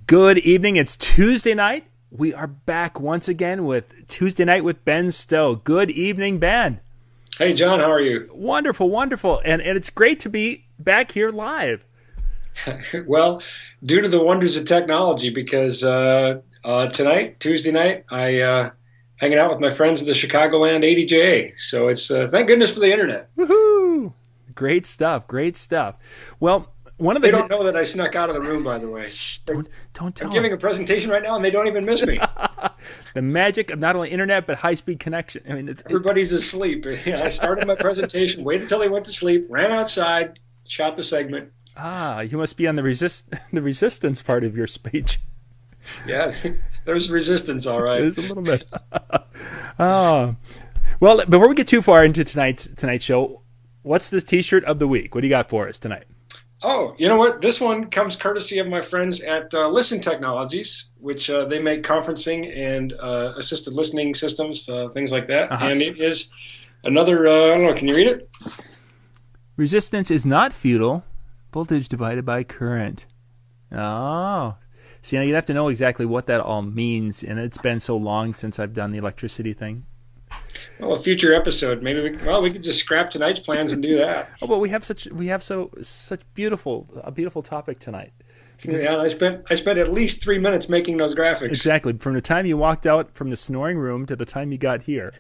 Good evening. It's Tuesday night. We are back once again with Tuesday Night with Ben Stowe. Good evening, Ben. Hey, John. How are you? Wonderful, wonderful. And it's great to be back here live. Well, due to the wonders of technology, because tonight, Tuesday night, I hanging out with my friends at the Chicagoland ADJA. So it's thank goodness for the internet. Woohoo! Great stuff, great stuff. Well, They don't know that I snuck out of the room, by the way. Shh, don't tell I'm giving a presentation right now, and they don't even miss me. The magic of not only internet, but high-speed connection. I mean, Everybody's asleep. I started my presentation, waited until they went to sleep, ran outside, shot the segment. You must be on the resistance part of your speech. Yeah, there's resistance, all right. There's a little bit. Well, before we get too far into tonight's show, what's this T-shirt of the week? What do you got for us tonight? Oh, you know what? This one comes courtesy of my friends at Listen Technologies, which they make conferencing and assisted listening systems, things like that. Uh-huh. And it is another, I don't know, can you read it? Resistance is not futile. Voltage divided by current. Oh. See, now you'd have to know exactly what that all means, and it's been so long since I've done the electricity thing. Well, a future episode. Maybe we could just scrap tonight's plans and do that. Oh, but we have such a beautiful topic tonight. Yeah, I spent at least 3 minutes making those graphics. Exactly. From the time you walked out from the snoring room to the time you got here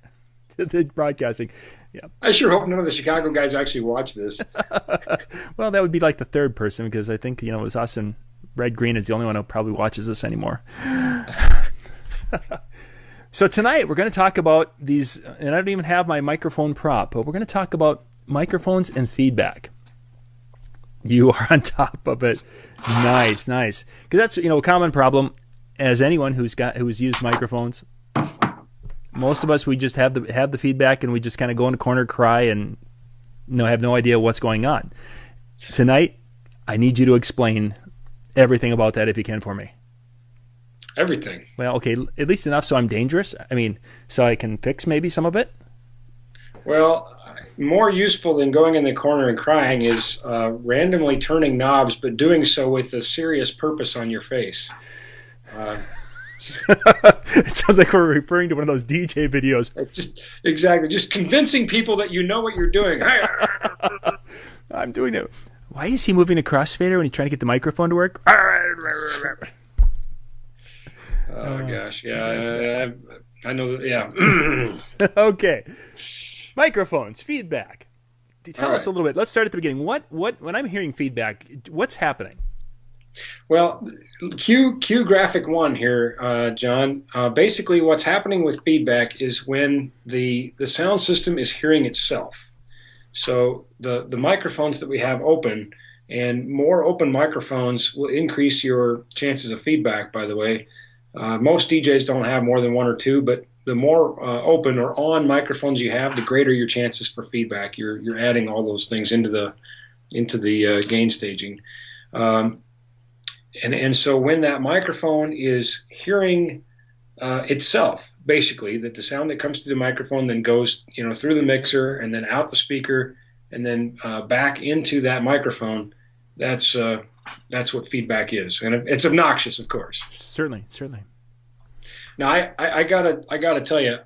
to the broadcasting. Yeah. I sure hope none of the Chicago guys actually watch this. Well, that would be like the third person, because I think, it was us, and Red Green is the only one who probably watches this anymore. So tonight we're going to talk about these, and I don't even have my microphone prop, but we're going to talk about microphones and feedback. You are on top of it. Nice. Because that's, a common problem, as anyone who's used microphones. Most of us, we just have the feedback, and we just kind of go in the corner, cry, and have no idea what's going on. Tonight, I need you to explain everything about that if you can for me. Everything. Well, okay, at least enough so I'm dangerous. I mean, so I can fix maybe some of it. Well, more useful than going in the corner and crying is randomly turning knobs, but doing so with a serious purpose on your face. It sounds like we're referring to one of those DJ videos. Just convincing people that you know what you're doing. I'm doing it. Why is he moving a crossfader when he's trying to get the microphone to work? Oh gosh, yeah, I know that. Yeah. Okay, microphones, feedback. Tell us a little bit. Let's start at the beginning. What when I'm hearing feedback, what's happening? Well, cue graphic one here, John. Basically, what's happening with feedback is when the sound system is hearing itself. So the microphones that we have open, and more open microphones will increase your chances of feedback, by the way. Most DJs don't have more than one or two, but the more open or on microphones you have, the greater your chances for feedback. You're adding all those things into the gain staging, and so when that microphone is hearing itself, basically, that the sound that comes through the microphone then goes through the mixer and then out the speaker and then back into that microphone. That's what feedback is, and it's obnoxious, of course. Certainly. Now, I gotta tell you,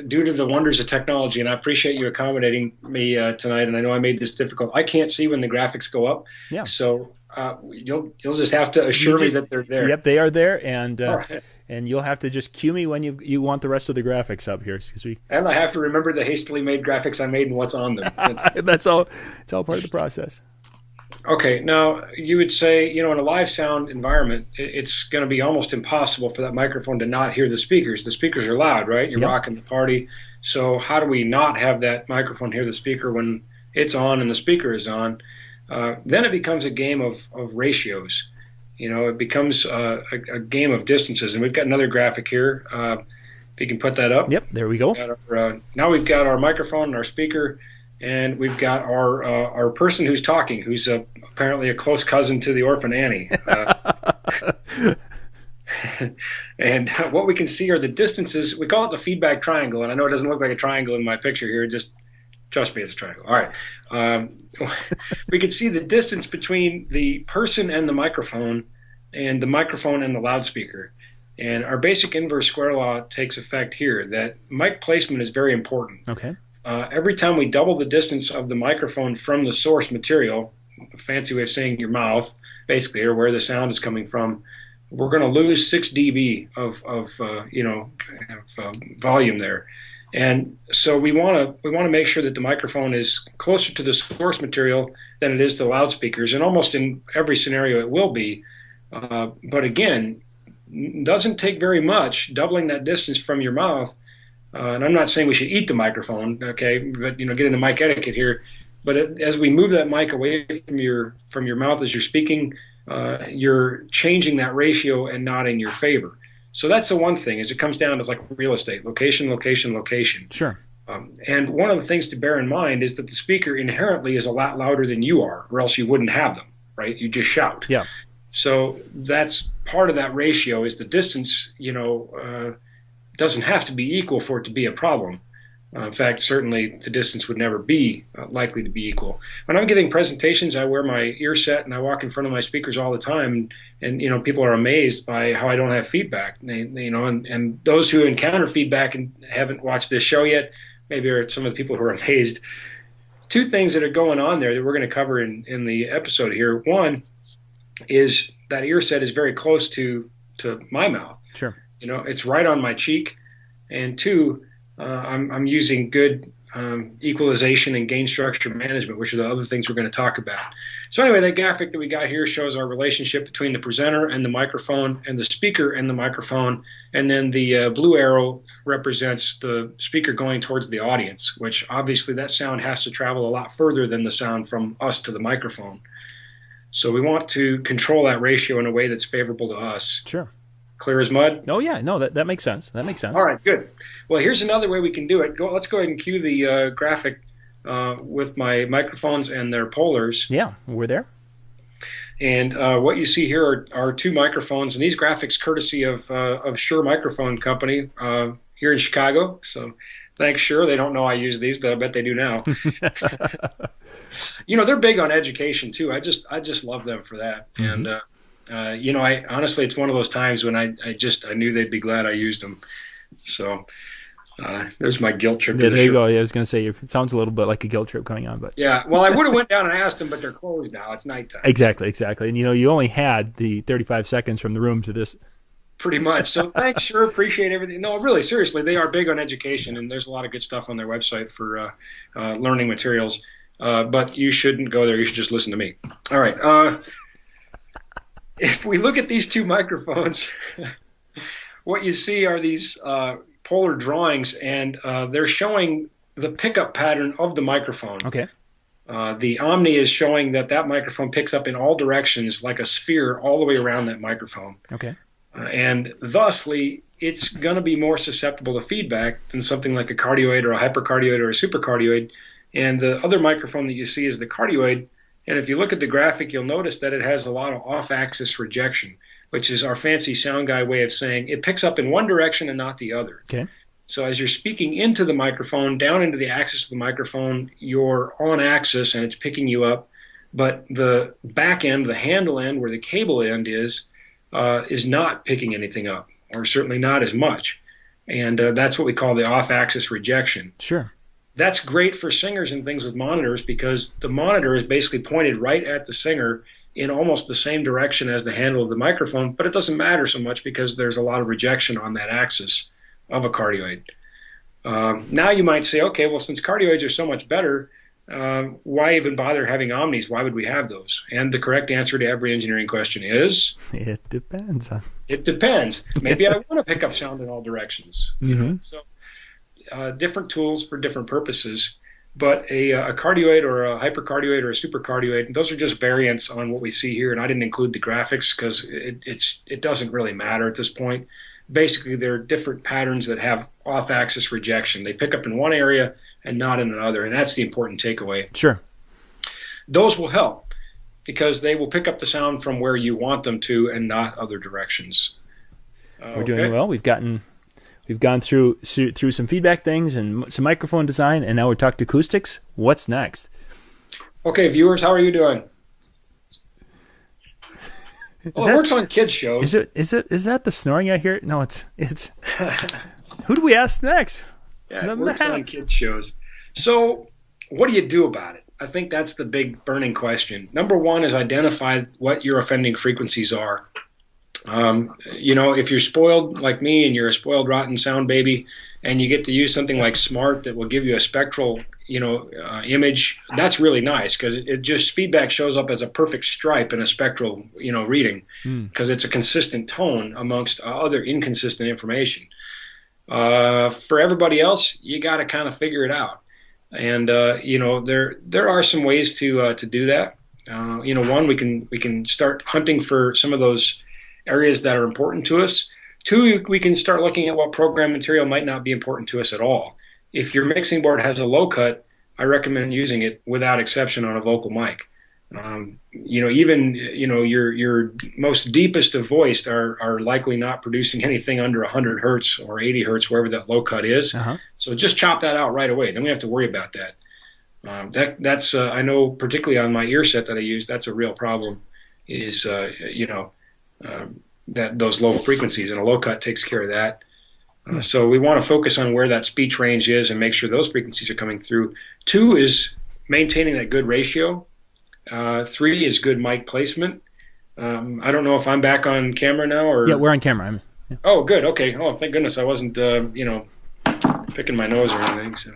due to the wonders of technology, and I appreciate you accommodating me tonight. And I know I made this difficult. I can't see when the graphics go up. Yeah. So you'll just have to assure me that they're there. Yep, they are there, and right. And you'll have to just cue me when you want the rest of the graphics up here. And I have to remember the hastily made graphics I made and what's on them. That's all. It's all part of the process. Okay, now you would say, in a live sound environment, it's going to be almost impossible for that microphone to not hear the speakers. The speakers are loud, right? You're rocking the party. So how do we not have that microphone hear the speaker when it's on and the speaker is on? Then it becomes a game of ratios. It becomes a game of distances. And we've got another graphic here. If you can put that up. Yep, there we go. Now we've got our microphone and our speaker. And we've got our person who's talking, who's apparently a close cousin to the orphan Annie. And what we can see are the distances. We call it the feedback triangle, and I know it doesn't look like a triangle in my picture here. Just trust me, it's a triangle. All right. We can see the distance between the person and the microphone and the microphone and the loudspeaker. And our basic inverse square law takes effect here, that mic placement is very important. Okay. Every time we double the distance of the microphone from the source material, a fancy way of saying your mouth, basically, or where the sound is coming from, we're going to lose 6 dB of volume there. And so we want to make sure that the microphone is closer to the source material than it is to loudspeakers, and almost in every scenario it will be. But again, doesn't take very much, doubling that distance from your mouth. And I'm not saying we should eat the microphone, okay? But get into mic etiquette here. But as we move that mic away from your mouth as you're speaking, you're changing that ratio and not in your favor. So that's the one thing, is it comes down to like real estate: location, location, location. Sure. And one of the things to bear in mind is that the speaker inherently is a lot louder than you are, or else you wouldn't have them, right? You just shout. Yeah. So that's part of that ratio, is the distance, doesn't have to be equal for it to be a problem. In fact, certainly the distance would never be likely to be equal. When I'm giving presentations, I wear my ear set and I walk in front of my speakers all the time, and people are amazed by how I don't have feedback. And those who encounter feedback and haven't watched this show yet, maybe are some of the people who are amazed. Two things that are going on there that we're going to cover in the episode here. One is that ear set is very close to my mouth. Sure. It's right on my cheek. And two, I'm using good equalization and gain structure management, which are the other things we're going to talk about. So anyway, that graphic that we got here shows our relationship between the presenter and the microphone, and the speaker and the microphone. And then the blue arrow represents the speaker going towards the audience, which obviously that sound has to travel a lot further than the sound from us to the microphone. So we want to control that ratio in a way that's favorable to us. Sure. Clear as mud? Oh, yeah. No, that makes sense. That makes sense. All right, good. Well, here's another way we can do it. Let's go ahead and cue the graphic with my microphones and their polars. Yeah, we're there. And what you see here are two microphones, and these graphics courtesy of Shure Microphone Company here in Chicago. So thanks, Shure. They don't know I use these, but I bet they do now. They're big on education too. I just love them for that. Mm-hmm. And I honestly, it's one of those times when I knew they'd be glad I used them. So there's my guilt trip. Yeah, there you go. Yeah, I was going to say, it sounds a little bit like a guilt trip coming on, but yeah. Well, I would have went down and asked them, but they're closed now. It's nighttime. Exactly. And you only had the 35 seconds from the room to this. Pretty much. So thanks, sure, appreciate everything. No, really, seriously, they are big on education, and there's a lot of good stuff on their website for learning materials. But you shouldn't go there. You should just listen to me. All right. If we look at these two microphones, what you see are these polar drawings, and they're showing the pickup pattern of the microphone. Okay. The Omni is showing that microphone picks up in all directions like a sphere all the way around that microphone. Okay. And thusly, it's going to be more susceptible to feedback than something like a cardioid or a hypercardioid or a supercardioid. And the other microphone that you see is the cardioid. And if you look at the graphic, you'll notice that it has a lot of off-axis rejection, which is our fancy sound guy way of saying it picks up in one direction and not the other. Okay. So as you're speaking into the microphone, down into the axis of the microphone, you're on axis and it's picking you up. But the back end, the handle end, where the cable end is not picking anything up, or certainly not as much. And that's what we call the off-axis rejection. Sure. That's great for singers and things with monitors, because the monitor is basically pointed right at the singer in almost the same direction as the handle of the microphone, but it doesn't matter so much because there's a lot of rejection on that axis of a cardioid. Now you might say, okay, well, since cardioids are so much better, why even bother having omnis? Why would we have those? And the correct answer to every engineering question is... It depends. It depends. Maybe I want to pick up sound in all directions. Mm-hmm. So different tools for different purposes. But a cardioid or a hypercardioid or a supercardioid, those are just variants on what we see here. And I didn't include the graphics because it doesn't really matter at this point. Basically, there are different patterns that have off-axis rejection. They pick up in one area and not in another, and that's the important takeaway. Sure. Those will help because they will pick up the sound from where you want them to and not other directions. We're doing well. We've gone through some feedback things and some microphone design, and now we're talking acoustics. What's next? Okay, viewers, how are you doing? Well, it works on kids shows. Is that the snoring I hear? No, it's. Who do we ask next? Yeah, it works on kids shows. So, what do you do about it? I think that's the big burning question. Number one is identify what your offending frequencies are. If you're spoiled like me and you're a spoiled rotten sound baby, and you get to use something like Smart that will give you a spectral, image, that's really nice because it just feedback shows up as a perfect stripe in a spectral, reading because it's a consistent tone amongst other inconsistent information. For everybody else, you got to kind of figure it out. And there are some ways to do that. One, we can start hunting for some of those areas that are important to us. Two, we can start looking at what program material might not be important to us at all. If your mixing board has a low cut, I recommend using it without exception on a vocal mic. Your most deepest of voiced are likely not producing anything under 100 hertz or 80 hertz, wherever that low cut is. Uh-huh. So just chop that out right away. Then we have to worry about that. That's I know particularly on my ear set that I use, that's a real problem. Is that those low frequencies, and a low cut takes care of that. So we want to focus on where that speech range is and make sure those frequencies are coming through. 2 is maintaining that good ratio. 3 is good mic placement. I don't know if I'm back on camera now or. Yeah, we're on camera. Yeah. Oh, good. Okay. Oh, thank goodness I wasn't, picking my nose or anything. So.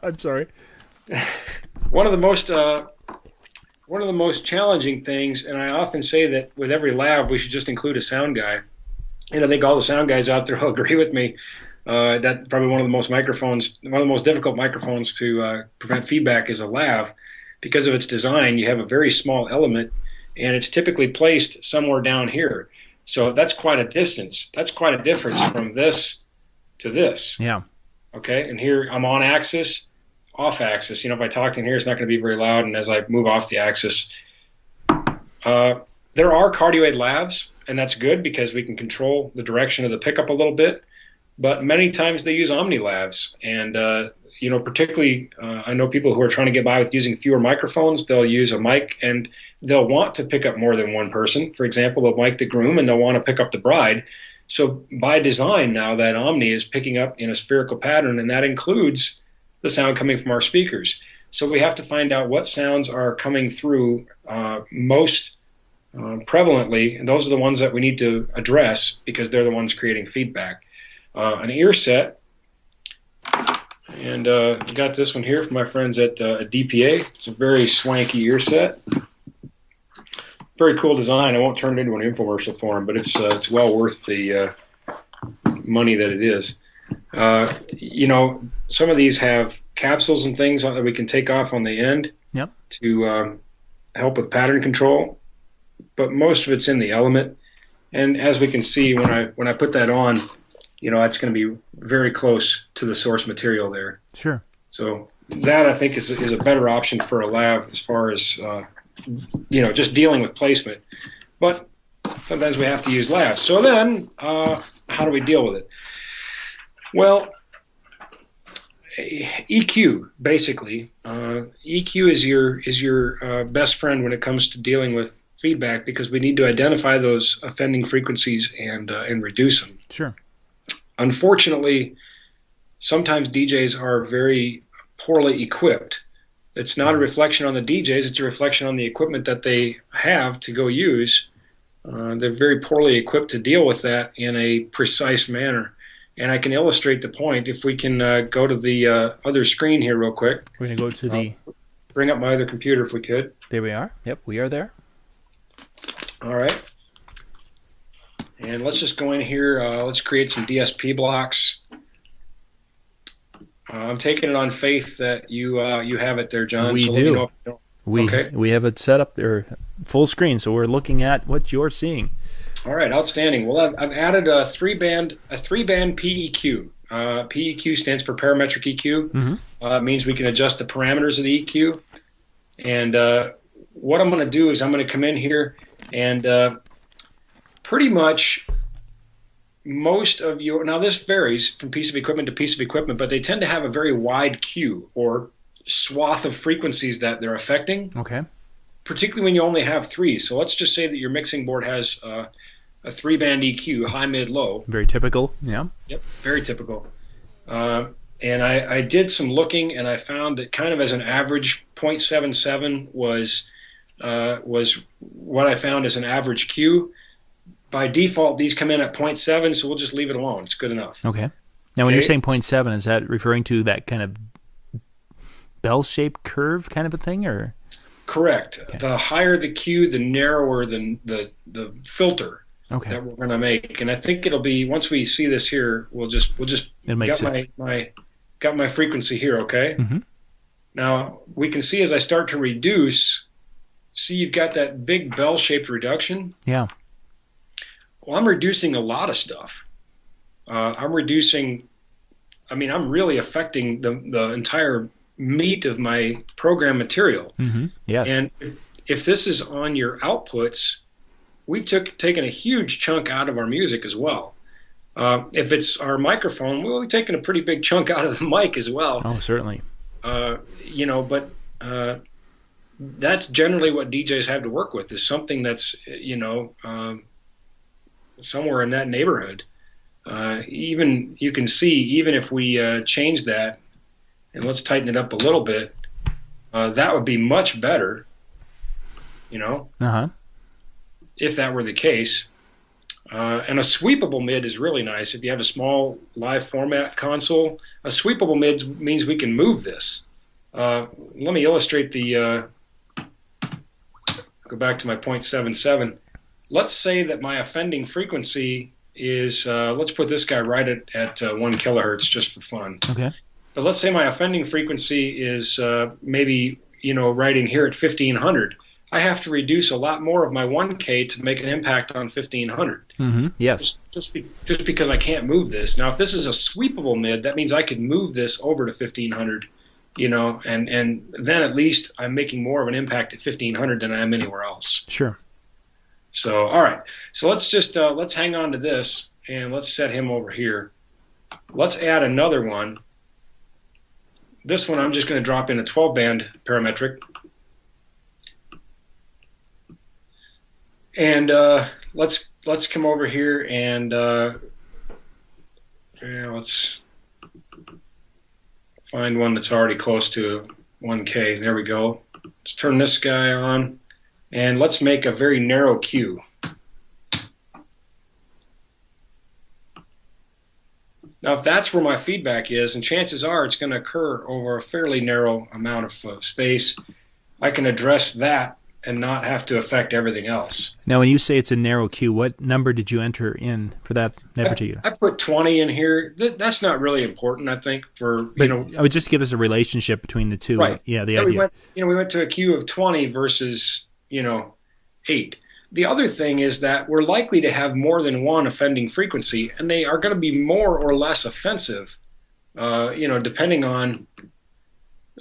I'm sorry. One of the most challenging things, and I often say that with every lav, we should just include a sound guy. And I think all the sound guys out there will agree with me. That probably one of the most difficult microphones to prevent feedback is a lav. Because of its design, you have a very small element, and it's typically placed somewhere down here. So that's quite a distance. That's quite a difference from this to this. Yeah. Okay, and here I'm on axis, off axis. If I talk in here, it's not going to be very loud, and as I move off the axis, there are cardioid lavs, and that's good because we can control the direction of the pickup a little bit. But many times they use omni lavs, and particularly I know people who are trying to get by with using fewer microphones. They'll use a mic, and they'll want to pick up more than one person. For example, they'll mic the groom, and they'll want to pick up the bride. So by design now, that omni is picking up in a spherical pattern, and that includes the sound coming from our speakers. So we have to find out what sounds are coming through most prevalently, and those are the ones that we need to address because they're the ones creating feedback. An ear set, and got this one here from my friends at DPA. It's a very swanky ear set. Very cool design. I won't turn it into an infomercial for them, but it's well worth the money that it is. Some of these have capsules and things that we can take off on the end to help with pattern control, but most of it's in the element. And as we can see, when I put that on, it's going to be very close to the source material there. Sure. So that I think is a better option for a lav as far as just dealing with placement. But sometimes we have to use lavs. So then, how do we deal with it? Well, EQ basically. EQ is your best friend when it comes to dealing with feedback because we need to identify those offending frequencies and reduce them. Sure. Unfortunately, sometimes DJs are very poorly equipped. It's not a reflection on the DJs, it's a reflection on the equipment that they have to go use. They're very poorly equipped to deal with that in a precise manner. And I can illustrate the point. If we can go to the other screen here real quick. We're going to go to the... Bring up my other computer if we could. There we are. Yep, we are there. All right. And let's just go in here. Let's create some DSP blocks. I'm taking it on faith that you have it there, John. We do. We have it set up there full screen, so we're looking at what you're seeing. All right, outstanding. Well, I've added a three-band PEQ. PEQ stands for parametric EQ. Mm-hmm. It means we can adjust the parameters of the EQ. And what I'm going to do is I'm going to come in here and pretty much most of your, now this varies from piece of equipment to piece of equipment, but they tend to have a very wide Q or swath of frequencies that they're affecting. Okay. particularly when you only have three. So let's just say that your mixing board has a 3-band EQ, high, mid, low. Very typical. Yeah. Yep, very typical. And I did some looking, and I found that kind of as an average, 0.77 was what I found as an average Q. By default, these come in at 0.7, so we'll just leave it alone. It's good enough. Okay. Now, when you're saying 0.7, is that referring to that kind of bell-shaped curve kind of a thing, or? Correct. Okay. The higher the Q, the narrower the filter that we're going to make. And I think it'll be, once we see this here, we'll just got my frequency here, okay? Mm-hmm. Now, we can see as I start to reduce, see you've got that big bell-shaped reduction? Yeah. Well, I'm reducing a lot of stuff. I'm really affecting the entire meat of my program material. Mm-hmm. Yes. And if this is on your outputs, we've taken a huge chunk out of our music as well. If it's our microphone, we've taken a pretty big chunk out of the mic as well. Oh, certainly. But that's generally what DJs have to work with, is something that's, somewhere in that neighborhood. Even you can see, even if we change that, and let's tighten it up a little bit, that would be much better, Uh-huh. if that were the case. And a sweepable mid is really nice. If you have a small live format console, a sweepable mid means we can move this. Let me illustrate go back to my 0.77. Let's say that my offending frequency is, let's put this guy right at 1 kilohertz just for fun. Okay. But let's say my offending frequency is maybe, right in here at 1500. I have to reduce a lot more of my 1K to make an impact on 1500. Mm-hmm. Yes. Just because I can't move this. Now, if this is a sweepable mid, that means I could move this over to 1500, and then at least I'm making more of an impact at 1500 than I am anywhere else. Sure. So, all right. So let's just let's hang on to this, and let's set him over here. Let's add another one. This one I'm just going to drop in a 12-band parametric. And let's come over here and let's find one that's already close to 1K. There we go. Let's turn this guy on, and let's make a very narrow Q. Now, if that's where my feedback is, and chances are it's going to occur over a fairly narrow amount of space, I can address that and not have to affect everything else. Now, when you say it's a narrow Q, what number did you enter in for that particular? I put 20 in here. That's not really important, I think, I would just give us a relationship between the two. Right. Yeah, the idea. We went to a Q of 20 versus, 8. The other thing is that we're likely to have more than one offending frequency, and they are going to be more or less offensive, depending on,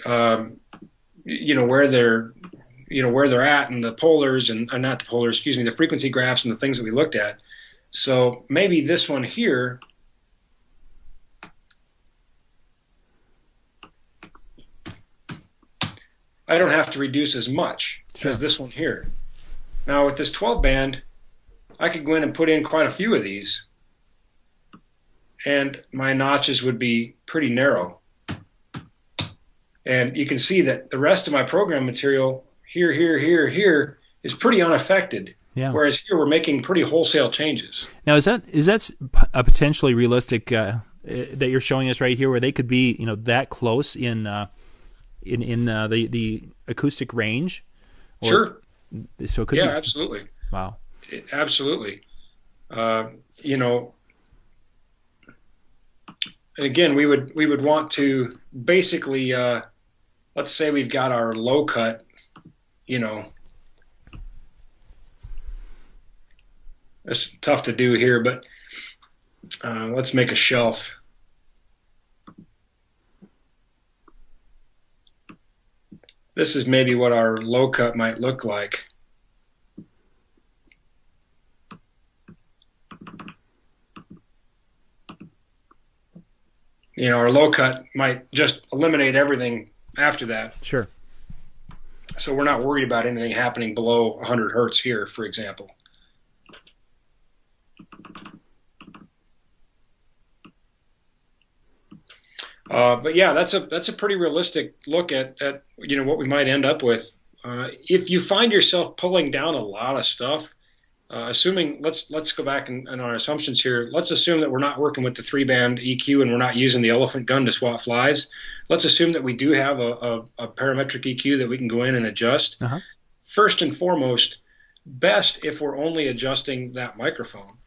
where they're at, and the polars, and not the polars, excuse me, the frequency graphs and the things that we looked at. So maybe this one here, I don't have to reduce as much as this one here. Now with this 12-band, I could go in and put in quite a few of these, and my notches would be pretty narrow. And you can see that the rest of my program material here is pretty unaffected. Yeah. Whereas here we're making pretty wholesale changes. Now is that a potentially realistic that you're showing us right here, where they could be that close in the acoustic range? Sure. So it could be. Absolutely. Wow. Absolutely. And again, we would want to basically let's say we've got our low cut. It's tough to do here, but let's make a shelf. This is maybe what our low cut might look like. Our low cut might just eliminate everything after that. Sure. So we're not worried about anything happening below 100 hertz here, for example. But yeah, that's a pretty realistic look at what we might end up with. If you find yourself pulling down a lot of stuff, assuming let's go back and our assumptions here. Let's assume that we're not working with the 3-band EQ and we're not using the elephant gun to swat flies. Let's assume that we do have a parametric EQ that we can go in and adjust. Uh-huh. First and foremost, best if we're only adjusting that microphone.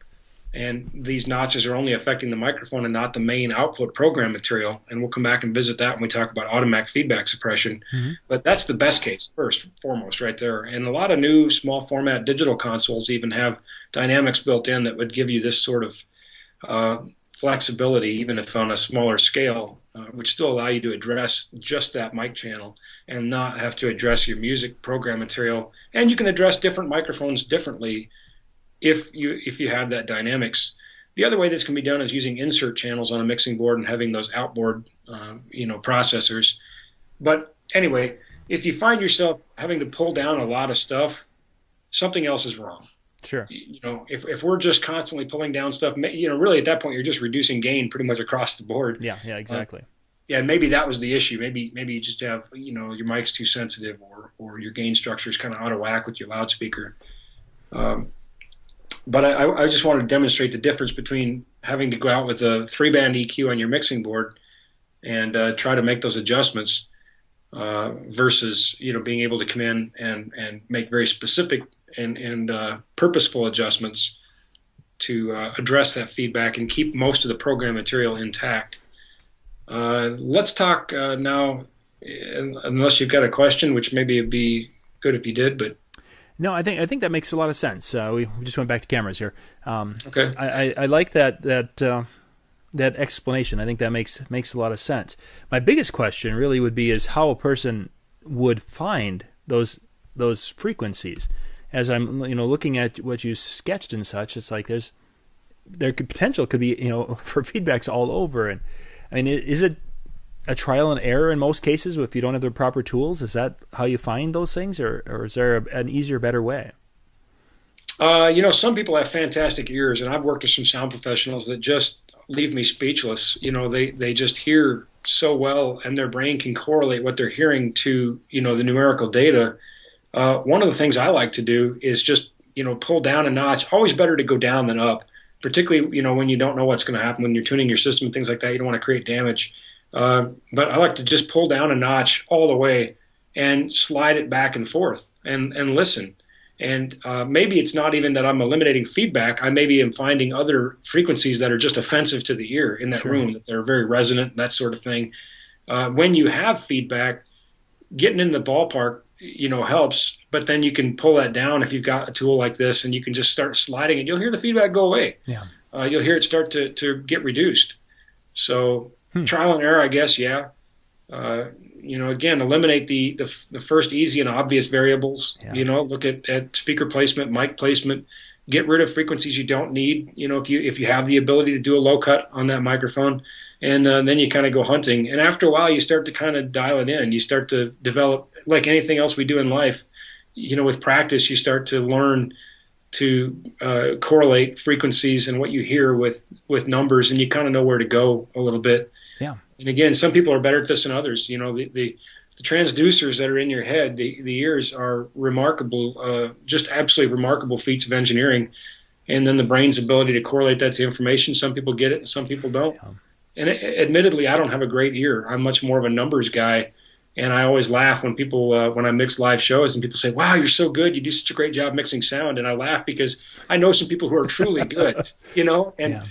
And these notches are only affecting the microphone and not the main output program material. And we'll come back and visit that when we talk about automatic feedback suppression. Mm-hmm. But that's the best case, first and foremost, right there. And a lot of new small format digital consoles even have dynamics built in that would give you this sort of flexibility, even if on a smaller scale, which still allow you to address just that mic channel and not have to address your music program material. And you can address different microphones differently if you have that dynamics. The other way this can be done is using insert channels on a mixing board and having those outboard processors. But anyway, if you find yourself having to pull down a lot of stuff, something else is wrong. Sure. If we're just constantly pulling down stuff, really at that point you're just reducing gain pretty much across the board. Yeah, exactly. Yeah, maybe that was the issue. Maybe you just have your mic's too sensitive or your gain structure is kind of out of whack with your loudspeaker. But I just want to demonstrate the difference between having to go out with a 3-band EQ on your mixing board and try to make those adjustments versus being able to come in and make very specific and purposeful adjustments to address that feedback and keep most of the program material intact. Let's talk now, unless you've got a question, which maybe it'd be good if you did, but. No, I think that makes a lot of sense. We just went back to cameras here. Okay. I like that explanation. I think that makes a lot of sense. My biggest question really would be is how a person would find those frequencies. As I'm looking at what you sketched and such, it's like potential could be for feedbacks all over. And I mean, is it a trial and error in most cases if you don't have the proper tools? Is that how you find those things, or is there an easier, better way? Some people have fantastic ears, and I've worked with some sound professionals that just leave me speechless. They just hear so well, and their brain can correlate what they're hearing to the numerical data. One of the things I like to do is just pull down a notch. Always better to go down than up, particularly when you don't know what's going to happen when you're tuning your system and things like that. You don't want to create damage. But I like to just pull down a notch all the way and slide it back and forth and listen. And maybe it's not even that I'm eliminating feedback. I maybe am finding other frequencies that are just offensive to the ear in that Sure. room, that they're very resonant, that sort of thing. When you have feedback, getting in the ballpark, helps. But then you can pull that down if you've got a tool like this, and you can just start sliding, and you'll hear the feedback go away. Yeah. You'll hear it start to get reduced. So trial and error, I guess, yeah. Again, eliminate the first easy and obvious variables. Yeah. Look at speaker placement, mic placement. Get rid of frequencies you don't need. If you have the ability to do a low cut on that microphone, and then you kind of go hunting. And after a while, you start to kind of dial it in. You start to develop, like anything else we do in life. With practice, you start to learn to correlate frequencies and what you hear with numbers, and you kind of know where to go a little bit. Yeah. And again, some people are better at this than others. The transducers that are in your head, the ears are remarkable, just absolutely remarkable feats of engineering. And then the brain's ability to correlate that to information. Some people get it and some people don't. Yeah. And admittedly, I don't have a great ear. I'm much more of a numbers guy. And I always laugh when people, when I mix live shows and people say, wow, you're so good. You do such a great job mixing sound. And I laugh because I know some people who are truly good, and yeah.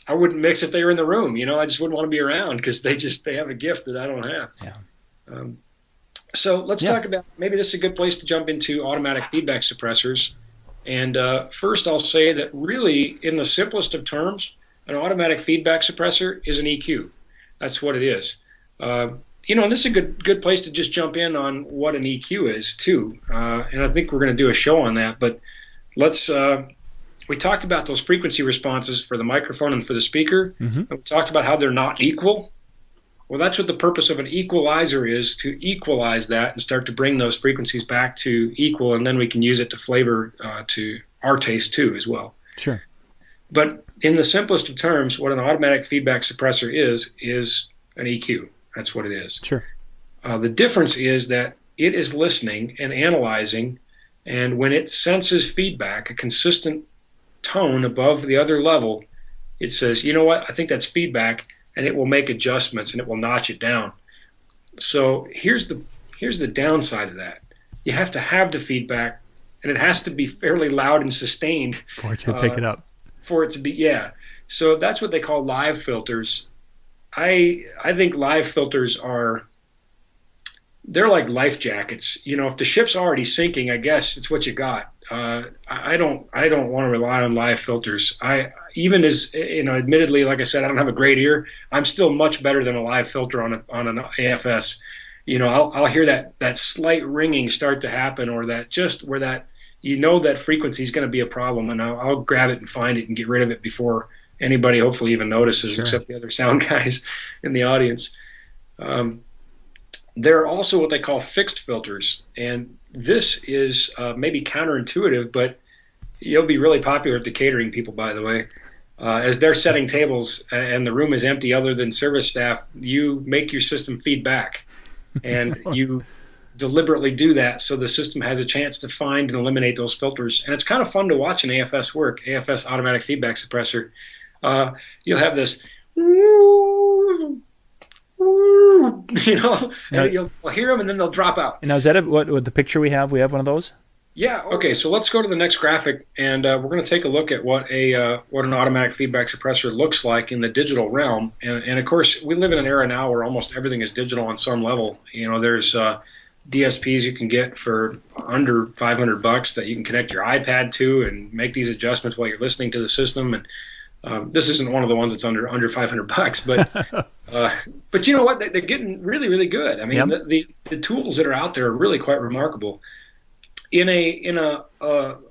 I wouldn't mix if they were in the room. I just wouldn't want to be around because they have a gift that I don't have. Yeah. So let's talk about, maybe this is a good place to jump into automatic feedback suppressors. And first I'll say that really, in the simplest of terms, an automatic feedback suppressor is an EQ. That's what it is. And this is a good place to just jump in on what an EQ is too. And I think we're going to do a show on that. But let's. We talked about those frequency responses for the microphone and for the speaker. Mm-hmm. And we talked about how they're not equal. Well, that's what the purpose of an equalizer is, to equalize that and start to bring those frequencies back to equal, and then we can use it to flavor to our taste too as well. Sure. But in the simplest of terms, what an automatic feedback suppressor is an EQ. That's what it is. Sure. The difference is that it is listening and analyzing, and when it senses feedback, a consistent tone above the other level, it says, you know what, I think that's feedback, and it will make adjustments and it will notch it down. So here's the downside of that. You have to have the feedback, and it has to be fairly loud and sustained For it to pick it up. For it to be, yeah. So that's what they call live filters. I think live filters they're like life jackets. You know, if the ship's already sinking, I guess it's what you got. I don't want to rely on live filters. Even as, you know, admittedly, like I said, I don't have a great ear. I'm still much better than a live filter on an AFS. You know, I'll hear that slight ringing start to happen, or that just where that, you know, that frequency is going to be a problem, and I'll grab it and find it and get rid of it before anybody hopefully even notices, sure, except the other sound guys in the audience. There are also what they call fixed filters, and this is maybe counterintuitive, but you'll be really popular with the catering people, by the way. As they're setting tables and the room is empty other than service staff, you make your system feedback, and you deliberately do that so the system has a chance to find and eliminate those filters. And it's kind of fun to watch an AFS work, AFS automatic feedback suppressor. You'll have this, you know, and you'll hear them and then they'll drop out. Now, is that what the picture we have? We have one of those? Yeah. Okay. So let's go to the next graphic, and we're going to take a look at what an automatic feedback suppressor looks like in the digital realm. And of course, we live in an era now where almost everything is digital on some level. You know, there's DSPs you can get for under $500 that you can connect your iPad to and make these adjustments while you're listening to the system. And this isn't one of the ones that's under $500, but you know what? They're getting really, really good. I mean, yep, the tools that are out there are really quite remarkable. In a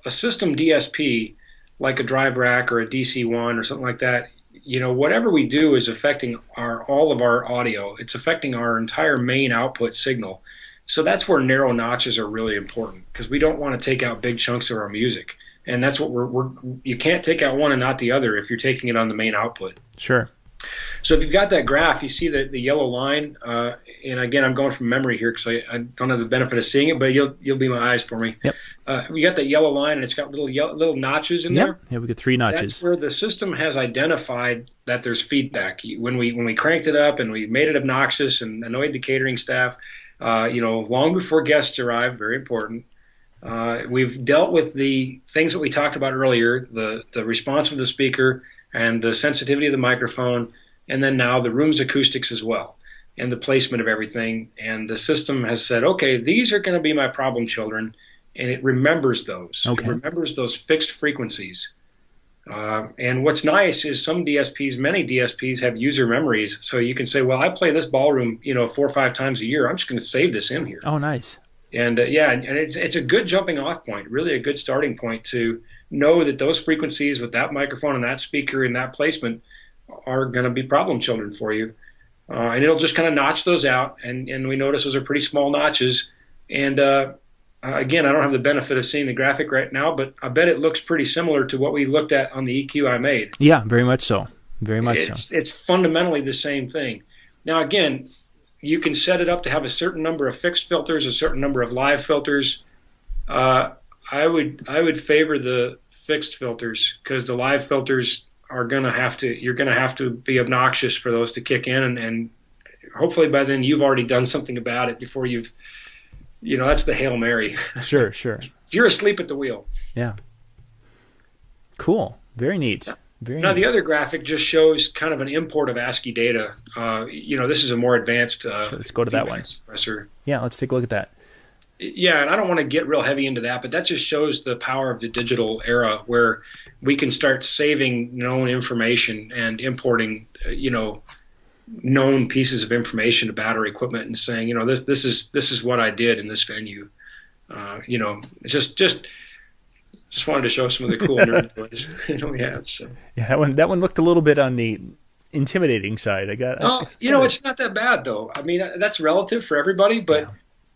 system DSP, like a drive rack or a DC1 or something like that, you know, whatever we do is affecting all of our audio. It's affecting our entire main output signal. So that's where narrow notches are really important, because we don't want to take out big chunks of our music. And that's what you can't take out one and not the other if you're taking it on the main output. Sure. So if you've got that graph, you see the yellow line, and again, I'm going from memory here because I don't have the benefit of seeing it, but you'll be my eyes for me. Yep. We got that yellow line, and it's got little notches in there. Yeah, we got 3 notches. That's where the system has identified that there's feedback. When we cranked it up and we made it obnoxious and annoyed the catering staff, you know, long before guests arrived, very important. We've dealt with the things that we talked about earlier, the response of the speaker and the sensitivity of the microphone, and then now the room's acoustics as well, and the placement of everything. And the system has said, okay, these are going to be my problem children, and it remembers those. Okay. It remembers those fixed frequencies. And what's nice is many DSPs have user memories, so you can say, well, I play this ballroom, you know, 4 or 5 times a year. I'm just going to save this in here. Oh, nice. And and it's a good jumping off point, really a good starting point to know that those frequencies with that microphone and that speaker and that placement are going to be problem children for you. And it'll just kind of notch those out. And we notice those are pretty small notches. And again, I don't have the benefit of seeing the graphic right now, but I bet it looks pretty similar to what we looked at on the EQ I made. Yeah, very much so. Very much so. It's fundamentally the same thing. Now, again, you can set it up to have a certain number of fixed filters, a certain number of live filters. I would favor the fixed filters, because the live filters you're going to have to be obnoxious for those to kick in, and hopefully by then you've already done something about it before that's the Hail Mary. Sure. You're asleep at the wheel. Yeah. Cool. Very neat. Now, the other graphic just shows kind of an import of ASCII data. This is a more advanced sure, let's go to that one. Suppressor. Yeah, let's take a look at that. Yeah, and I don't want to get real heavy into that, but that just shows the power of the digital era, where we can start saving known information and importing, known pieces of information to battery equipment and saying, this is what I did in this venue. Just wanted to show some of the cool nerd toys we have. So yeah, that one looked a little bit on the intimidating side. It's not that bad though. I mean, that's relative for everybody, but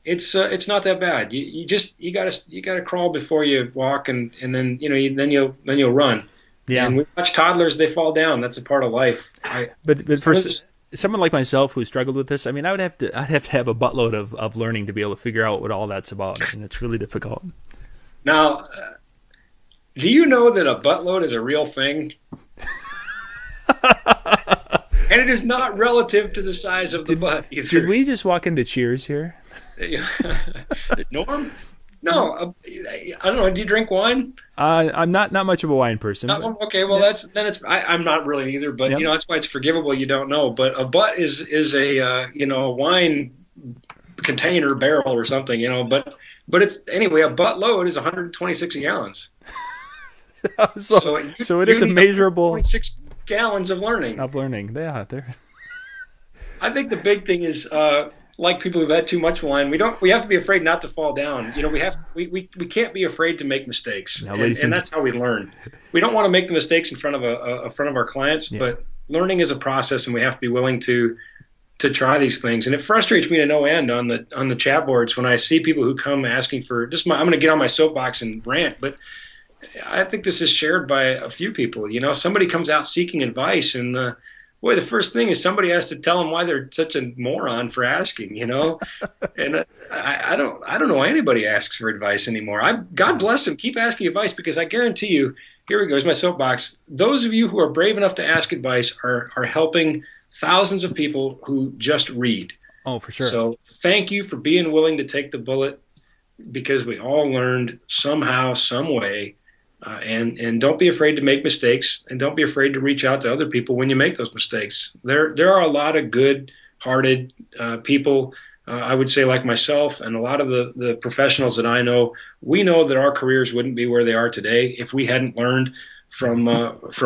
it's not that bad. You gotta crawl before you walk, and then then you'll run. Yeah. And we watch toddlers; they fall down. That's a part of life. But for someone like myself who struggled with this, I mean, I'd have to have a buttload of learning to be able to figure out what all that's about, and it's really difficult. Now, do you know that a buttload is a real thing? And it is not relative to the size of the butt either. Did we just walk into Cheers here? Norm? No, I don't know. Do you drink wine? I'm not much of a wine person. Okay, well I'm not really either. But that's why it's forgivable. You don't know. But a butt is a wine container barrel or something. But it's anyway. A butt load is 126 gallons. so it is a measurable 26 gallons of learning. Yeah, I think the big thing is. Like people who've had too much wine, we have to be afraid not to fall down. We can't be afraid to make mistakes, and that's how we learn. We don't want to make the mistakes in front of our clients, but learning is a process, and we have to be willing to try these things. And it frustrates me to no end on the chat boards when I see people who come asking for I'm going to get on my soapbox and rant, but I think this is shared by a few people. Somebody comes out seeking advice, and the first thing is somebody has to tell them why they're such a moron for asking, And I don't know anybody asks for advice anymore. God bless them. Keep asking advice, because I guarantee you, here we go, here's my soapbox. Those of you who are brave enough to ask advice are helping thousands of people who just read. Oh, for sure. So thank you for being willing to take the bullet, because we all learned somehow, some way. And don't be afraid to make mistakes, and don't be afraid to reach out to other people when you make those mistakes. There are a lot of good-hearted people, I would say, like myself, and a lot of the professionals that I know. We know that our careers wouldn't be where they are today if we hadn't learned from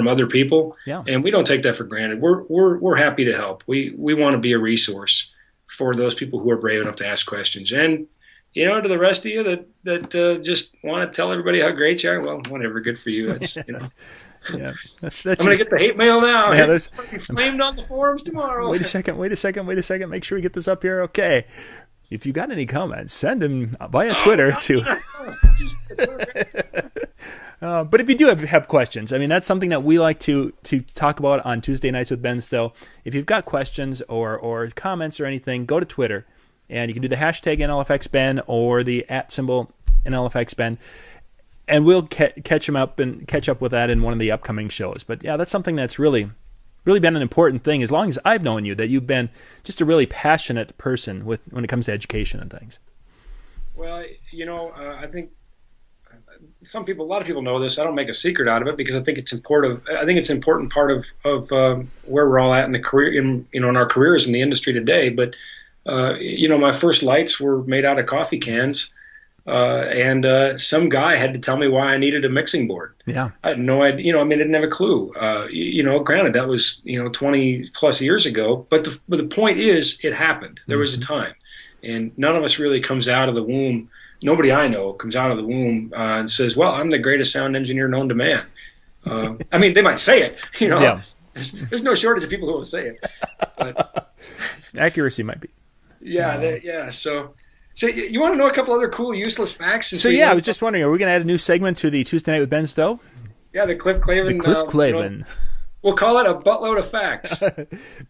other people. Yeah. And we don't take that for granted. We're happy to help. We want to be a resource for those people who are brave enough to ask questions. And to the rest of you that just want to tell everybody how great you are, well, whatever, good for you. That's Yeah, that's. I'm gonna get the hate mail now. Yeah, there's flamed on the forums tomorrow. Wait a second. Make sure we get this up here. Okay. If you got any comments, send them via Twitter to. But if you do have questions, I mean, that's something that we like to talk about on Tuesday nights with Ben Stowe. If you've got questions or comments or anything, go to Twitter. And you can do the hashtag NLFXBen or the @ NLFXBen, and we'll catch up with that in one of the upcoming shows. But yeah, that's something that's really been an important thing as long as I've known you, that you've been just a really passionate person when it comes to education and things. Well, I think a lot of people know this. I don't make a secret out of it, because I think it's important. I think it's an important part of where we're all at in the career, in our careers in the industry today. But my first lights were made out of coffee cans, and some guy had to tell me why I needed a mixing board. Yeah, I had no idea. I didn't have a clue. Granted, that was 20 plus years ago. But the point is, it happened. There was a time, and none of us really comes out of the womb. Nobody I know comes out of the womb and says, "Well, I'm the greatest sound engineer known to man." They might say it. Yeah. There's no shortage of people who will say it. But accuracy might be. Yeah. So you want to know a couple other cool, useless facts? I was just wondering, are we going to add a new segment to the Tuesday Night with Ben Stowe? Yeah, the Cliff Clavin. We'll call it a buttload of facts.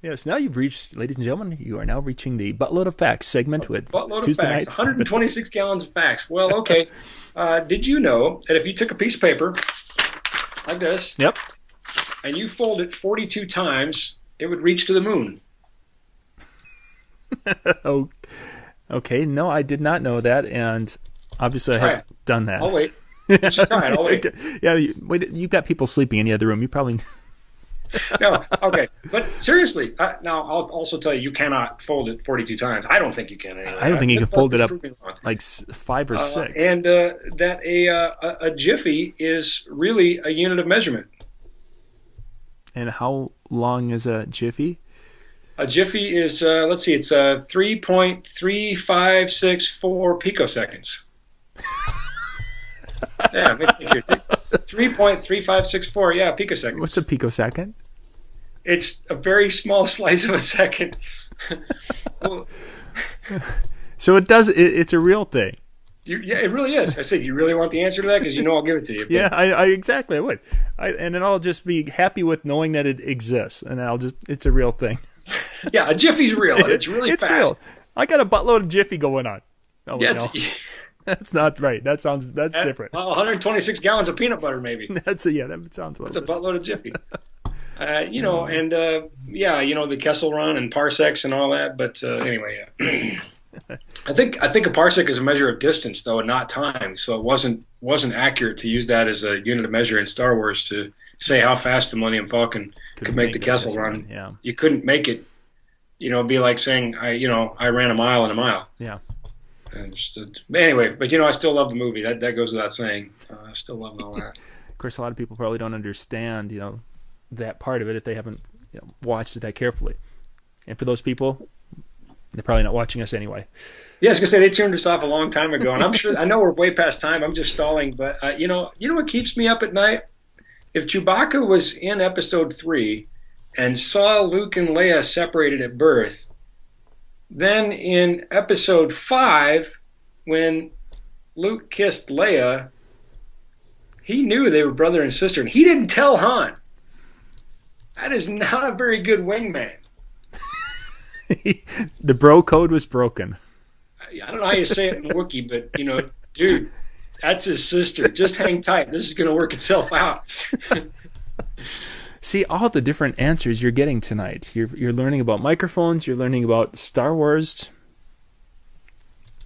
Yes, now you've reached, ladies and gentlemen, you are now reaching the buttload of facts segment with buttload Tuesday of facts. Night. 126 gallons of facts. Well, okay. Did you know that if you took a piece of paper like this, yep, and you fold it 42 times, it would reach to the moon? Oh, okay. No, I did not know that, and obviously I have done that. I'll wait. Just try it. I'll wait. Yeah, you've got people sleeping in the other room. You probably. No, okay. But seriously, now I'll also tell you cannot fold it 42 times. I don't think you can anyway. I don't think you can fold it up like 5 or 6. And that a jiffy is really a unit of measurement. And how long is a jiffy? A jiffy is, let's see, it's 3.3564 picoseconds. Yeah, 3.3564, yeah, picoseconds. What's a picosecond? It's a very small slice of a second. Well, So it's a real thing. yeah, it really is. I said, you really want the answer to that? Because I'll give it to you. Yeah, I exactly I would. And then I'll just be happy with knowing that it exists, and it's a real thing. Yeah, a Jiffy's real. And it's really fast. Real. I got a buttload of Jiffy going on. Oh, Yeah, no. That's not right. That's different. 126 gallons of peanut butter, maybe. That sounds a That's a little buttload of Jiffy. The Kessel Run and parsecs and all that. But anyway, yeah. I think a parsec is a measure of distance, though, and not time. So it wasn't accurate to use that as a unit of measure in Star Wars to say how fast the Millennium Falcon could make the Kessel Run. Yeah. You couldn't make it, be like saying I ran a mile in a mile. Yeah. But anyway, I still love the movie. That goes without saying. I still love all that. Of course, a lot of people probably don't understand, that part of it if they haven't watched it that carefully. And for those people, they're probably not watching us anyway. Yeah, I was gonna say they turned us off a long time ago, and I'm sure I know we're way past time. I'm just stalling, but you know what keeps me up at night? If Chewbacca was in Episode 3 and saw Luke and Leia separated at birth, then in Episode 5, when Luke kissed Leia, he knew they were brother and sister, and he didn't tell Han. That is not a very good wingman. The bro code was broken. I don't know how you say it in Wookiee, but, dude, that's his sister. Just hang tight. This is going to work itself out. See, all the different answers you're getting tonight. You're learning about microphones. You're learning about Star Wars.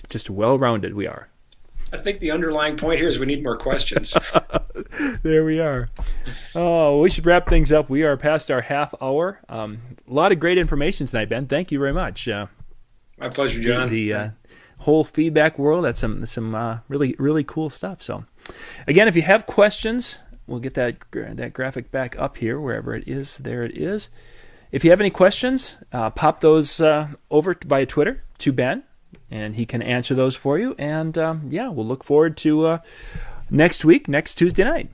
Just well-rounded we are. I think the underlying point here is we need more questions. There we are. Oh, we should wrap things up. We are past our half hour. A lot of great information tonight, Ben. Thank you very much. My pleasure, John. The whole feedback world, that's some really, really cool stuff. So, again, if you have questions, we'll get that graphic back up here, wherever it is. There it is. If you have any questions, pop those over via Twitter to Ben, and he can answer those for you. And, we'll look forward to next Tuesday night.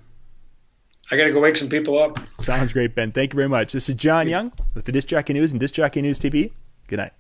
I got to go wake some people up. Sounds great, Ben. Thank you very much. This is John Young with the Disc Jockey News and Disc Jockey News TV. Good night.